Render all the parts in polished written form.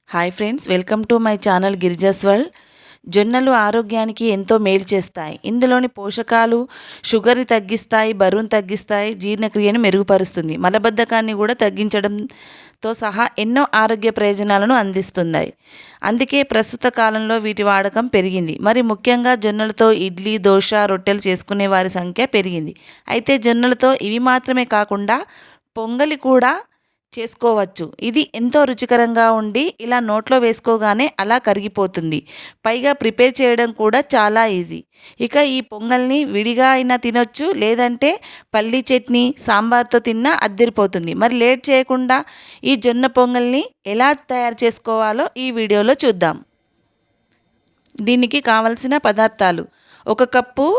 Hi friends, welcome to my channel Girija's world. జొన్నలు ఆరోగ్యానికి ఎంతో మేలు చేస్తాయి. ఇందులోని పోషకాలు షుగర్ని తగ్గిస్తాయి, బరువును తగ్గిస్తాయి, జీర్ణక్రియను మెరుగుపరుస్తుంది, మలబద్ధకాన్ని కూడా తగ్గించడంతో సహా ఎన్నో ఆరోగ్య ప్రయోజనాలను అందిస్తున్నాయి. అందుకే ప్రస్తుత కాలంలో వీటి వాడకం పెరిగింది. మరి ముఖ్యంగా జొన్నలతో ఇడ్లీ, దోశ, రొట్టెలు చేసుకునే వారి సంఖ్య పెరిగింది. అయితే జొన్నలతో ఇవి మాత్రమే కాకుండా పొంగలి కూడా చేసుకోవచ్చు. ఇది ఎంతో రుచికరంగా ఉండి ఇలా నోట్లో వేసుకోగానే అలా కరిగిపోతుంది. పైగా ప్రిపేర్ చేయడం కూడా చాలా ఈజీ. ఇక ఈ పొంగల్ని విడిగా అయినా తినొచ్చు, లేదంటే పల్లీ చట్నీ, సాంబార్తో తిన్నా అద్దరిపోతుంది. మరి లేట్ చేయకుండా ఈ జొన్న పొంగల్ని ఎలా తయారు చేసుకోవాలో ఈ వీడియోలో చూద్దాం. దీనికి కావలసిన పదార్థాలు: 1 కప్పు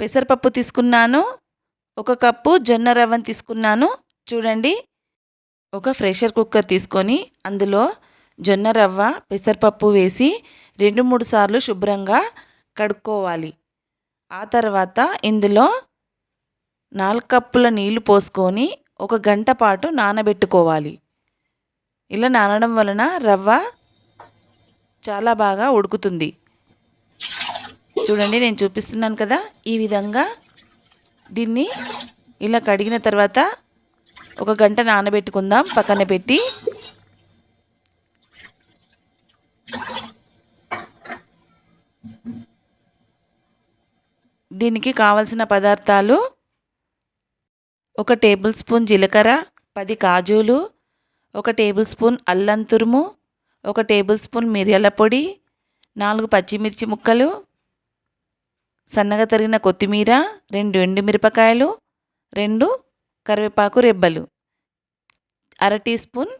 పెసరపప్పు తీసుకున్నాను, 1 కప్పు జొన్న రవ్వను తీసుకున్నాను. చూడండి, ఒక ప్రెషర్ కుక్కర్ తీసుకొని అందులో జొన్న రవ్వ, పెసరపప్పు వేసి 2-3 సార్లు శుభ్రంగా కడుక్కోవాలి. ఆ తర్వాత ఇందులో 4 కప్పుల నీళ్లు పోసుకొని 1 గంట పాటు నానబెట్టుకోవాలి. ఇలా నానడం వలన రవ్వ చాలా బాగా ఉడుకుతుంది. చూడండి, నేను చూపిస్తున్నాను కదా, ఈ విధంగా దీన్ని ఇలా కడిగిన తర్వాత 1 గంట నానబెట్టుకుందాం. పక్కన పెట్టి దీనికి కావలసిన పదార్థాలు: 1 టేబుల్ స్పూన్ జీలకర్ర, 10 కాజులు, 1 టేబుల్ స్పూన్ అల్లం తురుము, 1 టేబుల్ స్పూన్ మిరియాల పొడి, 4 పచ్చిమిర్చి ముక్కలు, సన్నగా తరిగిన కొత్తిమీర, 2 ఎండుమిరపకాయలు, 2 కరివేపాకు రెబ్బలు, 1/2 టీ స్పూన్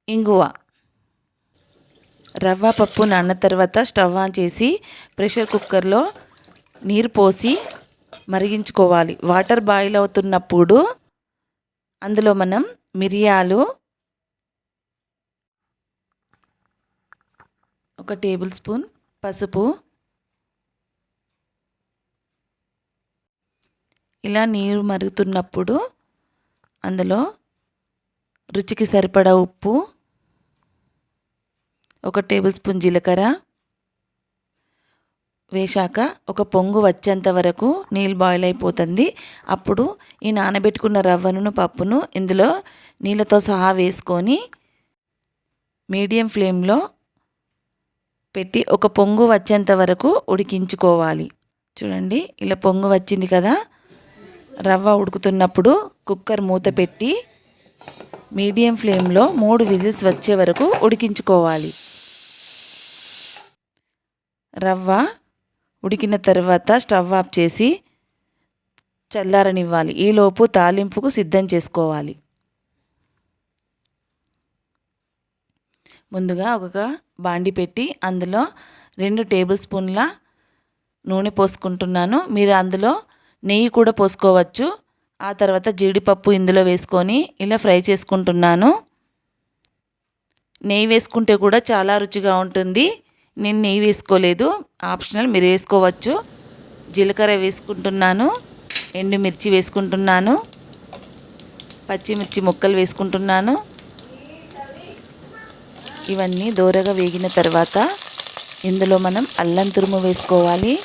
ఇంగువ. రవ్వ, పప్పు నాన్న తర్వాత స్టవ్ ఆన్ చేసి ప్రెషర్ కుక్కర్లో నీరు పోసి మరిగించుకోవాలి. వాటర్ బాయిల్ అవుతున్నప్పుడు అందులో మనం మిరియాలు, 1 టేబుల్ స్పూన్ పసుపు, ఇలా నీరు మరుగుతున్నప్పుడు అందులో రుచికి సరిపడా ఉప్పు, 1 టేబుల్ స్పూన్ జీలకర్ర వేశాక ఒక పొంగు వచ్చేంత వరకు నీళ్ళు బాయిల్ అయిపోతుంది. అప్పుడు ఈ నానబెట్టుకున్న రవ్వను, పప్పును ఇందులో నీళ్ళతో సహా వేసుకొని మీడియం ఫ్లేమ్లో పెట్టి ఒక పొంగు వచ్చేంత వరకు ఉడికించుకోవాలి. చూడండి, ఇలా పొంగు వచ్చింది కదా. రవ్వ ఉడుకుతున్నప్పుడు కుక్కర్ మూత పెట్టి మీడియం ఫ్లేమ్లో 3 విజిల్స్ వచ్చే వరకు ఉడికించుకోవాలి. రవ్వ ఉడికిన తర్వాత స్టవ్ ఆఫ్ చేసి చల్లారనివ్వాలి. ఈలోపు తాలింపుకు సిద్ధం చేసుకోవాలి. ముందుగా ఒక బాండి పెట్టి అందులో 2 టేబుల్ స్పూన్ల నూనె పోసుకుంటున్నాను. మీరు అందులో నెయ్యి కూడా పోసుకోవచ్చు. ఆ తర్వాత జీడిపప్పు ఇందులో వేసుకొని ఇలా ఫ్రై చేసుకుంటున్నాను. నెయ్యి వేసుకుంటే కూడా చాలా రుచిగా ఉంటుంది. నేను నెయ్యి వేసుకోలేదు, ఆప్షనల్, మీరు వేసుకోవచ్చు. జీలకర్ర వేసుకుంటున్నాను, ఎండుమిర్చి వేసుకుంటున్నాను, పచ్చిమిర్చి ముక్కలు వేసుకుంటున్నాను. ఇవన్నీ దోరగా వేగిన తర్వాత ఇందులో మనం అల్లం తురుము వేసుకోవాలి,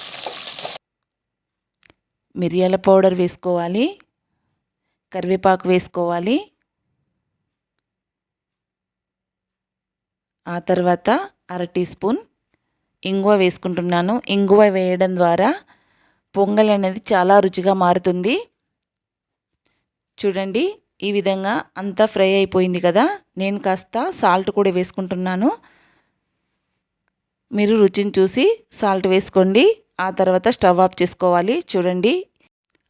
మిరియాల పౌడర్ వేసుకోవాలి, కరివేపాకు వేసుకోవాలి. ఆ తర్వాత 1/2 టీ స్పూన్ ఇంగువ వేసుకుంటున్నాను. ఇంగువ వేయడం ద్వారా పొంగల్ అనేది చాలా రుచిగా మారుతుంది. చూడండి, ఈ విధంగా అంతా ఫ్రై అయిపోయింది కదా. నేను కాస్త సాల్ట్ కూడా వేసుకుంటున్నాను. మీరు రుచిని చూసి సాల్ట్ వేసుకోండి. ఆ తర్వాత స్టవ్ ఆఫ్ చేసుకోవాలి. చూడండి,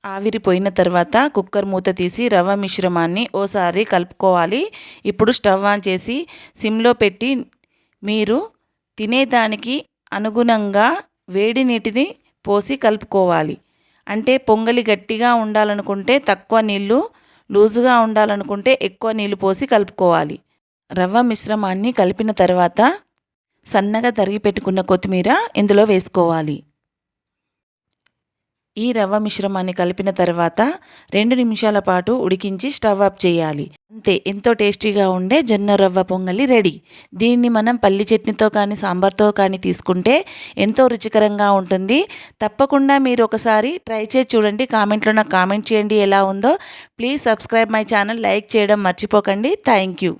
ఆవిరిపోయిన తర్వాత కుక్కర్ మూత తీసి రవ్వ మిశ్రమాన్ని ఓసారి కలుపుకోవాలి. ఇప్పుడు స్టవ్ ఆన్ చేసి సిమ్లో పెట్టి మీరు తినేదానికి అనుగుణంగా వేడి నీటిని పోసి కలుపుకోవాలి. అంటే పొంగలి గట్టిగా ఉండాలనుకుంటే తక్కువ నీళ్ళు, లూజుగా ఉండాలనుకుంటే ఎక్కువ నీళ్ళు పోసి కలుపుకోవాలి. రవ్వ మిశ్రమాన్ని కలిపిన తర్వాత సన్నగా తరిగి పెట్టుకున్న కొత్తిమీర ఇందులో వేసుకోవాలి. ఈ రవ్వ మిశ్రమాన్ని కలిపిన తర్వాత 2 నిమిషాల పాటు ఉడికించి స్టవ్ ఆఫ్ చేయాలి. అంతే, ఎంతో టేస్టీగా ఉండే జొన్న రవ్వ పొంగలి రెడీ. దీన్ని మనం పల్లి చట్నీతో కానీ సాంబార్తో కానీ తీసుకుంటే ఎంతో రుచికరంగా ఉంటుంది. తప్పకుండా మీరు ఒకసారి ట్రై చేసి చూడండి. కామెంట్లో నాకు కామెంట్ చేయండి ఎలా ఉందో. Please subscribe my channel, like చేయడం మర్చిపోకండి. Thank you.